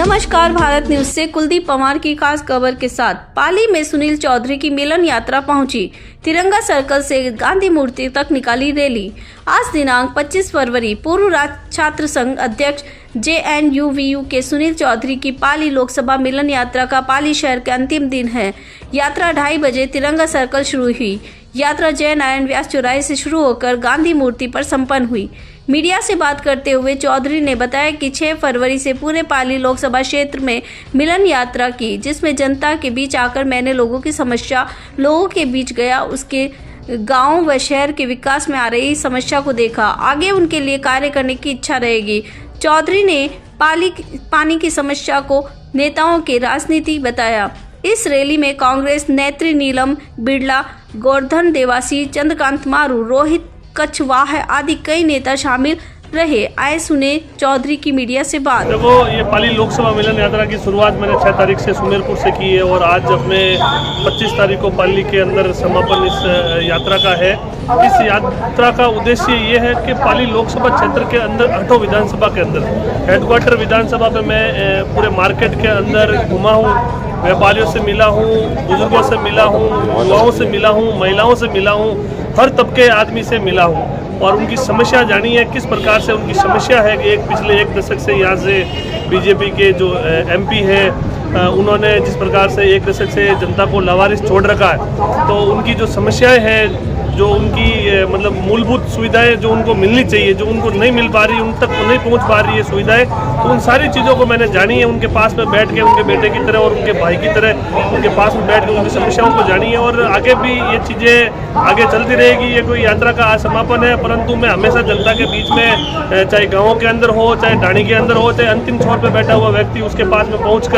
नमस्कार, भारत न्यूज से कुलदीप पवार की खास खबर के साथ। पाली में सुनील चौधरी की मिलन यात्रा पहुंची। तिरंगा सर्कल से गांधी मूर्ति तक निकाली रैली। आज दिनांक 25 फरवरी पूर्व राज्य छात्र संघ अध्यक्ष JNUVU के सुनील चौधरी की पाली लोकसभा मिलन यात्रा का पाली शहर के अंतिम दिन है। यात्रा 2:30 बजे तिरंगा सर्कल शुरू हुई। यात्रा जय नारायण व्यास चौराहे से शुरू होकर गांधी मूर्ति पर संपन्न हुई। मीडिया से बात करते हुए चौधरी ने बताया कि 6 फरवरी से पूरे पाली लोकसभा क्षेत्र में मिलन यात्रा की, जिसमें जनता के बीच आकर मैंने लोगों की समस्या लोगों के बीच गया, उसके गांव व शहर के विकास में आ रही समस्या को देखा। आगे उनके लिए कार्य करने की इच्छा रहेगी। चौधरी ने पानी की समस्या को नेताओं की राजनीति बताया। इस रैली में कांग्रेस नेत्री नीलम बिड़ला, गोवर्धन देवासी, चंद्रकांत मारू, रोहित कछवाहा आदि कई नेता शामिल रहे। आए सुने चौधरी की मीडिया से बात। देखो, ये पाली लोकसभा मिलन यात्रा की शुरुआत मैंने 6 तारीख से सुमेरपुर से की है और आज अपने 25 तारीख को पाली के अंदर समापन इस यात्रा का है। इस यात्रा का उद्देश्य ये है कि पाली लोकसभा क्षेत्र के अंदर 8 विधानसभा के अंदर हेडक्वार्टर विधानसभा पे मैं पूरे मार्केट के अंदर घुमा हूँ, व्यापारियों से मिला हूँ, बुजुर्गों से मिला हूँ, युवाओं से मिला हूँ, महिलाओं से मिला हूँ, हर तबके आदमी से मिला हूँ और उनकी समस्या जानी है, किस प्रकार से उनकी समस्या है। कि पिछले 1 दशक से यहाँ से बीजेपी के जो MP है, उन्होंने जिस प्रकार से 1 दशक से जनता को लावारिस छोड़ रखा है, तो उनकी जो समस्याएं हैं, जो उनकी मतलब मूलभूत सुविधाएं जो उनको मिलनी चाहिए, जो उनको नहीं मिल पा रही, उन तक नहीं पहुंच पा रही है सुविधाएं, तो उन सारी चीज़ों को मैंने जानी है। उनके पास में बैठ के, उनके बेटे की तरह और उनके भाई की तरह उनके पास में बैठ के उनकी समस्याओं को जानी है और आगे भी ये चीज़ें आगे चलती रहेगी। ये कोई यात्रा का आज समापन है, परंतु मैं हमेशा जनता के बीच में, चाहे गाँव के अंदर हो, चाहे ढाणी के अंदर हो, चाहे अंतिम छोर पर बैठा हुआ व्यक्ति, उसके पास में पहुँच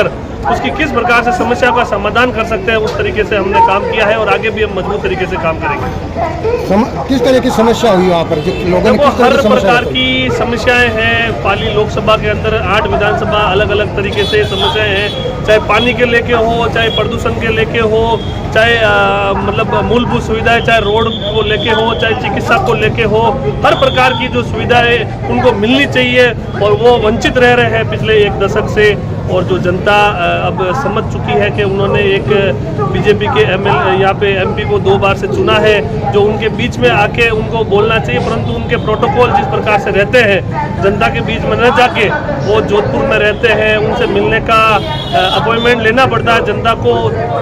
उसकी किस प्रकार से समस्या का समाधान कर सकते हैं, उस तरीके से हमने काम किया है और आगे भी हम मजबूत तरीके से काम करेंगे। किस तरह की समस्या हुई वहाँ पर जो लोगों ने हर प्रकार की समस्याएं हैं। पाली लोकसभा के अंदर 8 विधानसभा अलग अलग तरीके से समस्याएं हैं, चाहे पानी के लेके हो, चाहे प्रदूषण के लेके हो, चाहे मतलब मूलभूत सुविधाएं, चाहे रोड को लेके हो, चाहे चिकित्सा को लेके हो, हर प्रकार की जो सुविधाएं उनको मिलनी चाहिए और वो वंचित रह रहे हैं पिछले 1 दशक से। और जो जनता अब समझ चुकी है कि उन्होंने एक बीजेपी के यहाँ पे MP को 2 बार से चुना है, जो उनके बीच में आके उनको बोलना चाहिए, परंतु उनके प्रोटोकॉल जिस प्रकार से रहते हैं, जनता के बीच में न जाके वो जोधपुर में रहते हैं, उनसे मिलने का अपॉइंटमेंट लेना पड़ता है जनता को,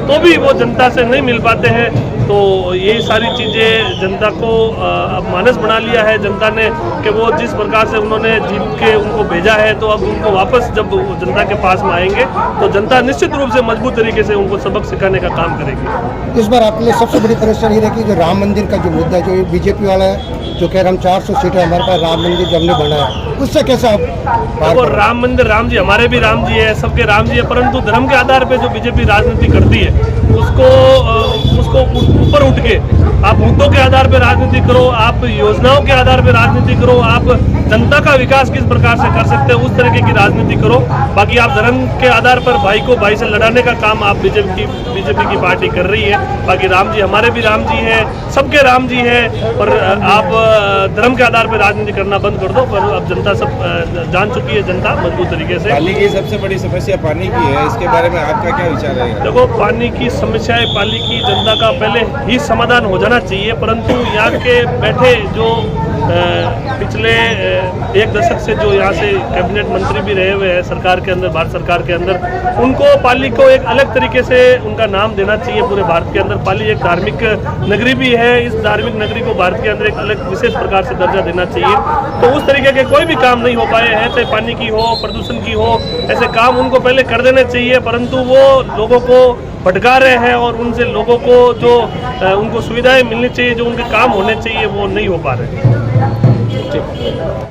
तो भी वो जनता से नहीं मिल पाते हैं। तो यही सारी चीज़ें जनता को अब मानस बना लिया है जनता ने कि वो जिस प्रकार से उन्होंने जीत के उनको भेजा है, तो अब उनको वापस जब जनता के पास में आएंगे तो जनता निश्चित रूप से मजबूत तरीके से उनको सबक सिखाने का काम करेगी। इस बार आपके लिए सबसे बड़ी परेशानी है कि जो राम मंदिर का जो मुद्दा, जो बीजेपी वाला है, जो कह रहे हम 400 सीटें हमारे पास राम मंदिर जब ने बना है, उससे कैसा देखो, राम मंदिर, राम जी हमारे भी राम जी है, सबके राम जी है, परंतु धर्म के आधार पर जो बीजेपी राजनीति करती है उसको ऊपर उठ के आप मुद्दों के आधार पर राजनीति करो, आप योजनाओं के आधार पर राजनीति करो, आप जनता का विकास किस प्रकार से कर सकते हैं उस तरीके की राजनीति करो। बाकी आप धर्म के आधार पर भाई को भाई से लड़ाने का काम आप बीजेपी की पार्टी कर रही है। बाकी राम जी हमारे भी राम जी हैं, सबके राम जी हैं, पर आप धर्म के आधार पर राजनीति करना बंद कर दो। पर अब जनता सब जान चुकी है, जनता मजबूत तरीके से। पाली की सबसे बड़ी समस्या पानी की है, इसके बारे में आपका क्या विचार है? देखो, पानी की समस्याएं पाली की जनता का पहले ही समाधान हो जाना चाहिए, परंतु यहाँ के बैठे जो पिछले 1 दशक से जो यहाँ से कैबिनेट मंत्री भी रहे हुए हैं सरकार के अंदर, भारत सरकार के अंदर, उनको पाली को एक अलग तरीके से उनका नाम देना चाहिए पूरे भारत के अंदर। पाली एक धार्मिक नगरी भी है, इस धार्मिक नगरी को भारत के अंदर एक अलग विशेष प्रकार से दर्जा देना चाहिए। तो उस तरीके के कोई भी काम नहीं हो पाए हैं, चाहे पानी की हो, प्रदूषण की हो, ऐसे काम उनको पहले कर देने चाहिए, परंतु वो लोगों को भटका रहे हैं और उनसे लोगों को जो उनको सुविधाएं मिलनी चाहिए, जो उनके काम होने चाहिए, वो नहीं हो पा रहे।